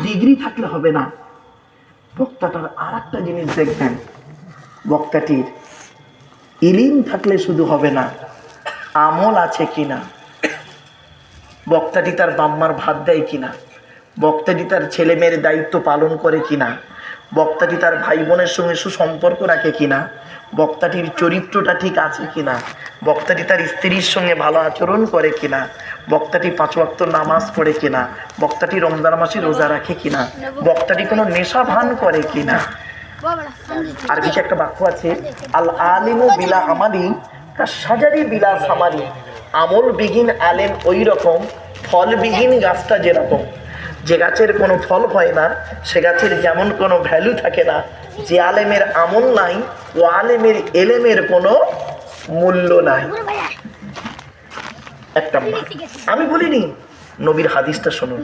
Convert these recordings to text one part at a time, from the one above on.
Degree থাকলে হবে না, বক্তাটার আর একটা জিনিস দেখবেন, বক্তাটির ইলিম থাকলে শুধু হবে না, আমল আছে কিনা, বক্তাটি তার বাম্মার ভাত দেয় কিনা, বক্তাটি তার ছেলে মেয়ের দায়িত্ব পালন করে কিনা, বক্তাটি তার ভাই বোনের সঙ্গে সুসম্পর্ক রাখে কিনা, বক্তাটির চরিত্রটা ঠিক আছে কিনা, বক্তাটি তার স্ত্রীর সঙ্গে ভালো আচরণ করে কিনা, বক্তাটি 5 ওয়াক্ত নামাজ পড়ে কিনা, বক্তাটি রমজান মাসে রোজা রাখে কিনা, বক্তাটি কোনো নেশা ভান করে কিনা। আর কিছু একটা বাক্য আছে, আল আলিমু বিলা আমালি কাশাজারি বিলা সামারি, আমল বিহীন আলেম ওই রকম, ফলবিহীন গাছটা যেরকম। যে গাছের কোনো ফল হয় না, সে গাছের যেমন কোনো ভ্যালু থাকে না, যে আলেমের আমল নাই ও আলেমের এলেমের কোনো মূল্য নাই। একটা আমি বলিনি, নবীর হাদিসটা শুনুন।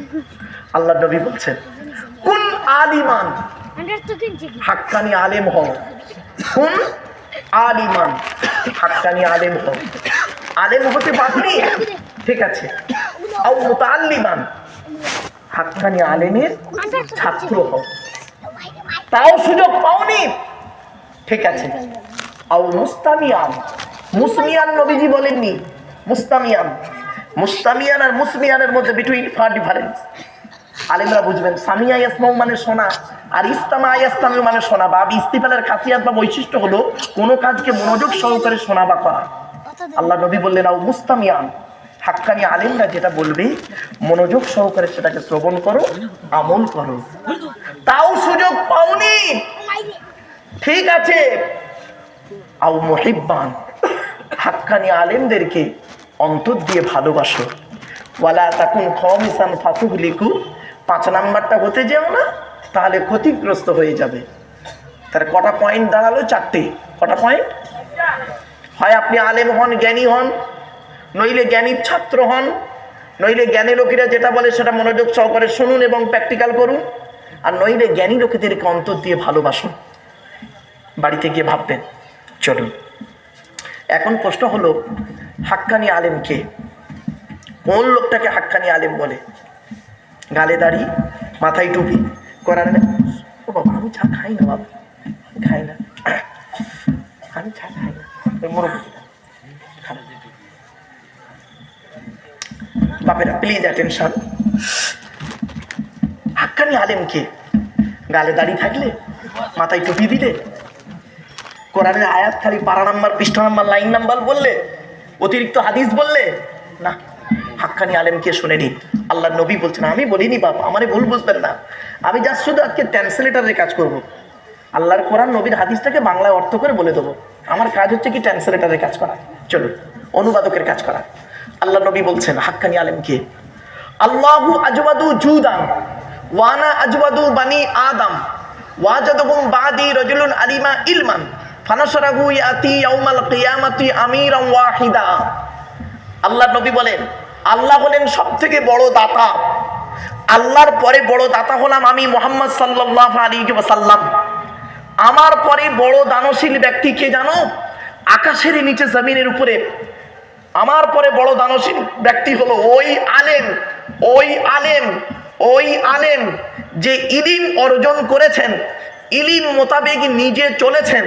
আল্লাহ নবী বলছেন, কোন আলিমান, হাক্কানি আলেম হও, কোন আলিমান, হাক্কানি আলেম হও। আলেম হতে পারলি, ঠিক আছে, আও মুতাআল্লিমান, হাক্কানি আলেমের ছাত্র হও, তাও সুযোগ পাওনি, ঠিক আছে, আও মুস্তামিয়ান, মুসমিয়ান নবীজি বলেননি, মুস্তামিয়ান। মুস্তামিয়ান আর মুসমিয়ানের মধ্যে বিটুইন ফার ডিফারেন্স। আলেমরা বুঝবেন, সামিয়া ইয়াসমাউ মানে শোনা, আর ইস্তামা ইয়াসতামিউ মানে শোনা। বা ইস্তিফালের খাসিয়াত বা বৈশিষ্ট্য হলো কোনো কাজকে মনোযোগ সহকারে শোনা বা করা। আল্লাহ নবী বললেন, আও মুস্তামিয়ান, হাক্কানি আলেমরা যেটা বলবে মনোযোগ সহকারে সেটাকে শ্রবণ করো, আমল করো। তাও সুযোগ পাওনি, ঠিক আছে, আও মুহিব্বান, হাক্কানি আলেমদেরকে অন্তর দিয়ে ভালোবাসো। ওয়ালা তাকুন খামিসান ফাতুহলিকু, 5 নাম্বারটা হতে যেও না, তাহলে ক্ষতিগ্রস্ত হয়ে যাবে। তার কটা পয়েন্ট দাঁড়ালো? 4টে। কটা পয়েন্ট? হয় আপনি আলেম হন, জ্ঞানী হন, নইলে জ্ঞানীর ছাত্র হন, নইলে জ্ঞানী লোকেরা যেটা বলে সেটা মনোযোগ সহকারে শুনুন এবং প্র্যাকটিক্যাল করুন, আর নইলে জ্ঞানী লোকেদেরকে অন্তর দিয়ে ভালোবাসুন। বাড়িতে গিয়ে ভাববেন। চলুন, এখন প্রশ্ন হলো, হাক্কানি আলেম কে? কোন লোকটাকে হাক্কানি আলেম বলে? গালে দাড়ি, মাথায় টুপি, কোরআনে। ও বাবা, আমি চা খাই না বাবা, খাই না, আমি চা খাই না, বাপেরা প্লিজ অ্যাটেনশন। হাক্কানি আলেম কে? গালে দাড়ি থাকলে, মাথায় টুপি দিলে, কোরআনের আয়াত খালি পারা নাম্বার, পৃষ্ঠা নাম্বার, লাইন নাম্বার বললে, অতিরিক্ত হাদিস বললে না। হাক্কানি আলেমকে শুনে নিন। আল্লাহ নবী বলছেন, আমি বলিনি বাপ, আমারে ভুল বুঝবেন না, আমি জাস্ট শুধু আজকে ট্রান্সলেটারের কাজ করব। আল্লাহর কোরআন নবীর হাদিসটাকে বাংলায় অর্থ করে বলে দেবো। আমার কাজ হচ্ছে কি ট্রান্সলেটারের কাজ করা, চলুন, অনুবাদকের কাজ করা। আল্লাহ নবী বলছেন হাক্কানি আলেমকে, আল্লাহু আজওয়াদু জুদান ওয়ানা আজওয়াদু বানি আদম ওয়াজাদহুম বাদি রাজুলুন আলিমা ইলমান ফানাশরাহু ইয়াতি ইয়াউমাল কিয়ামাতি আমিরান ওয়াহিদা। আল্লাহ নবী বলেন, আল্লাহ হলেন সবথেকে বড় দাতা, আল্লাহর পরে বড় দাতা হলাম আমি মুহাম্মদ সাল্লাল্লাহু আলাইহি ওয়াসাল্লাম। আমার পরে বড় দানশীল ব্যক্তি কে জানো? আকাশের নিচে জমিনের উপরে আমার পরে বড় দানশীল ব্যক্তি হলো ওই আলেম, ওই আলেম, ওই আলেম যে ইলিম অর্জন করেছেন, ইলিম মোতাবেক নিজে চলেছেন,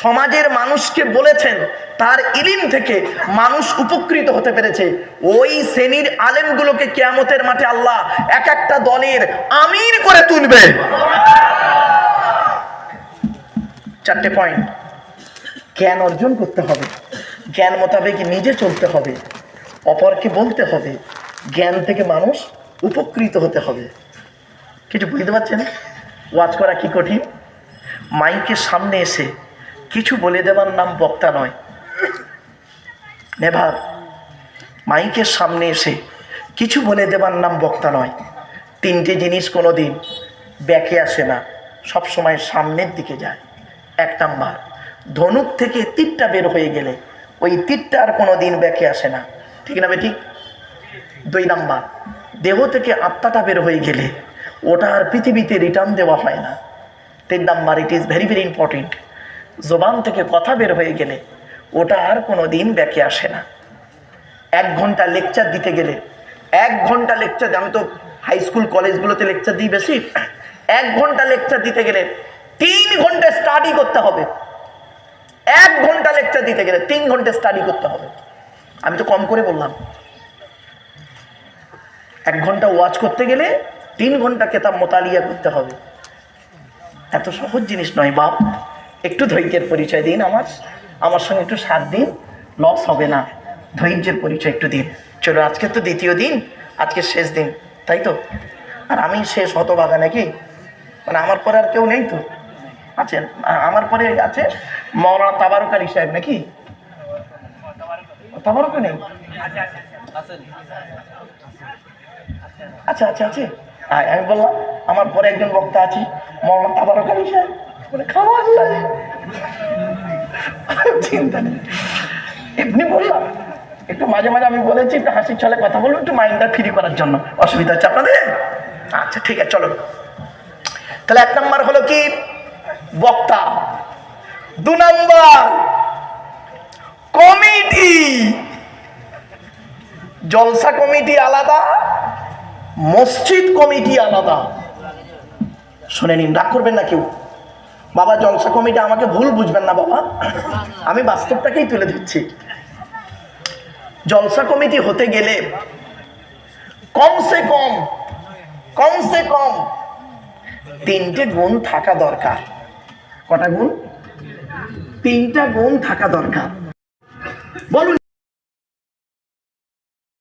সমাজের মানুষকে বলেছেন, তার ইলিম থেকে মানুষ উপকৃত হতে পেরেছে। ওই শ্রেণীর আলেমগুলোকে কিয়ামতের মাঠে আল্লাহ এক একটা দলের আমির করে তুলবে। 4টে পয়েন্ট। জ্ঞান অর্জন করতে হবে, জ্ঞান মোতাবেক নিজে চলতে হবে, অপরকে বলতে হবে, জ্ঞান থেকে মানুষ উপকৃত হতে হবে। কিছু বুঝতে পারছেন? ওয়াজ করা কি কঠিন? মাইকের সামনে এসে কিছু বলে দেওয়ার নাম বক্তা নয়। নেভার। মাইকের সামনে এসে কিছু বলে দেওয়ার নাম বক্তা নয়। 3টে জিনিস কোনো দিন ব্যাকে আসে না, সব সময় সামনের দিকে যায়। 1 নাম্বার, ধনুক থেকে তীরটা বের হয়ে গেলে ওই তীরটা আর কোনো দিন ব্যাকে আসে না, ঠিক না বেঠিক? 2 নাম্বার, দেহ থেকে আত্মাটা বের হয়ে গেলে ওটা আর পৃথিবীতে রিটার্ন দেওয়া হয় না। 3 number, it is very very important, জবান থেকে কথা বের হয়ে গেলে ওটা আর কোনো দিন ব্যাকে আসে না। 1 ঘন্টা লেকচার দিতে গেলে, 1 ঘন্টা লেকচার, আমি তো হাই স্কুল কলেজগুলোতে লেকচার দিই বেশি। 1 ঘন্টা লেকচার দিতে গেলে 3 ঘন্টা স্টাডি করতে হবে। 1 ঘন্টা লেকচার দিতে গেলে 3 ঘন্টা স্টাডি করতে হবে। আমি তো কম করে বললাম। 1 ঘন্টা ওয়াজ করতে গেলে 3 ঘন্টা কেতাব মোতালিয়া করতে হবে। এত সহজ জিনিস নয় বাপ। একটু ধৈর্যের পরিচয় দিন, আমার সঙ্গে একটু সাথ দিন, লস হবে না। ধৈর্যের পরিচয় একটু দিন। চলো, আজকে তো দ্বিতীয় দিন, আজকে শেষ দিন, তাই তো? আর আমি শেষ হতভাগা নাকি? মানে আমার পরে আর কেউ নেই তো? আছেন আমার পরে আছে মাওলানা তাবারক আলী সাহেব নাকি? তাবারক নেই? আচ্ছা আচ্ছা আছে। আমি বললাম আমার পরে একজন বক্তা আছে মাওলানা তাবারক আলী সাহেব, মানে খাওয়া যায় চিন্তা নেই। এমনি বললাম, একটু মাঝে মাঝে আমি বলেছি একটু হাসির ছলে কথা বলবো, একটু মাইন্ডটা ফ্রি করার জন্য। অসুবিধা হচ্ছে আপনাদের? আচ্ছা ঠিক আছে, চলো। তাহলে 1 নাম্বার হলো কি? বক্তা। 2 নাম্বার কমিটি। জলসা কমিটি আলাদা, মসজিদ কমিটি আলাদা। শুনে নিন, রাগ করবেন না কেউ বাবা। জলসা কমিটি আমাকে ভুল বুঝবেন না বাবা, আমি বাস্তবটাকেই তুলে ধরছি। জলসা কমিটি হতে গেলে কমসে কম 3টে গুণ থাকা দরকার। কটা গুণ? 3টা গুণ থাকা দরকার। বলুন